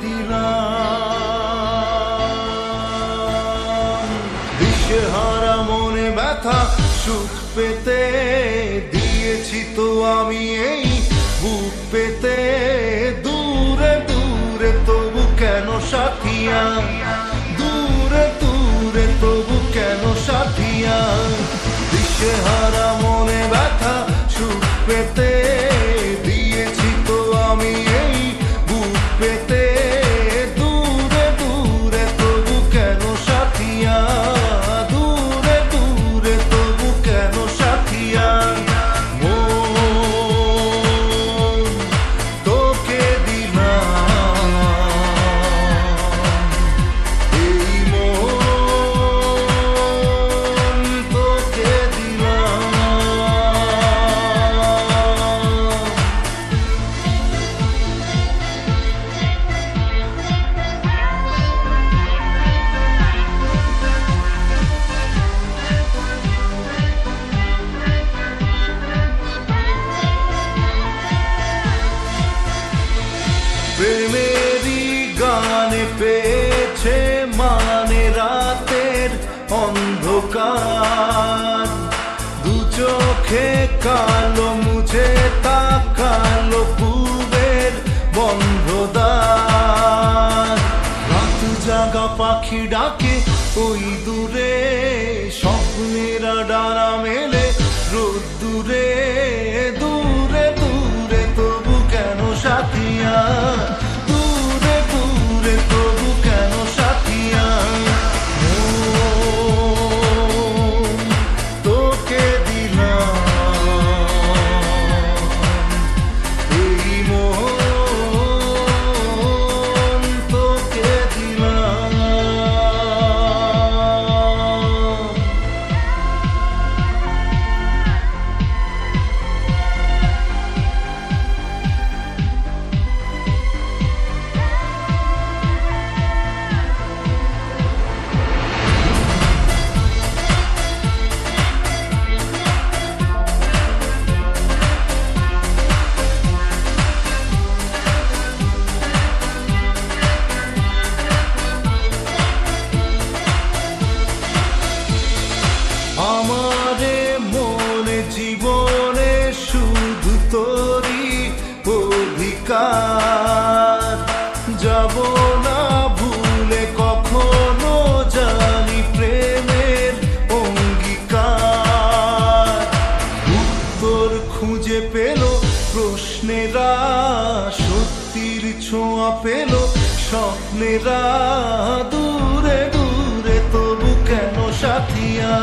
দিলাম। দিশেহারা মনে ব্যথা সুখ পেতে দিয়েছি তো আমি এই বুক পেতে। দূরে দূরে তবু কেন সাথিয়া, দূরে দূরে তবু কেন সাথিয়া। দিশেহারা মনে ব্যথা সুখ পেতে দিয়েছি তো আমি এই বুক পেতে। দূরে দূরে তবু কেন সাথিয়া, দূরে দূরে তবু কেন সাথিয়া। মন তোকে দিলাম, এই মন তোকে দিলাম। প্রেমেরই গানে পেয়েছে মানে রাতের অন্ধকার। দু চোখে কালো মুছে তাকালো পূবের বন্ধ দ্বার। রাত জাগা পাখি ডাকে ওই দূরে, স্বপ্নেরা ডানা মেলে রোদ্দুরে। দূরে দূরে তবু কেন সাথিয়া, দূরে দূরে তবু কেন সাথিয়া। মন তোকে দিলাম, এই মন তোকে দিলাম। আমারে মনে জীবনে শুধু তোরই অধিকার। যাব না ভুলে কখনো জানি প্রেমের অঙ্গীকার। উত্তর খুঁজে পেল প্রশ্নেরা, সত্যির ছোঁয়া পেল স্বপ্নেরা। দূরে দূরে তবু কেন সাথিয়া,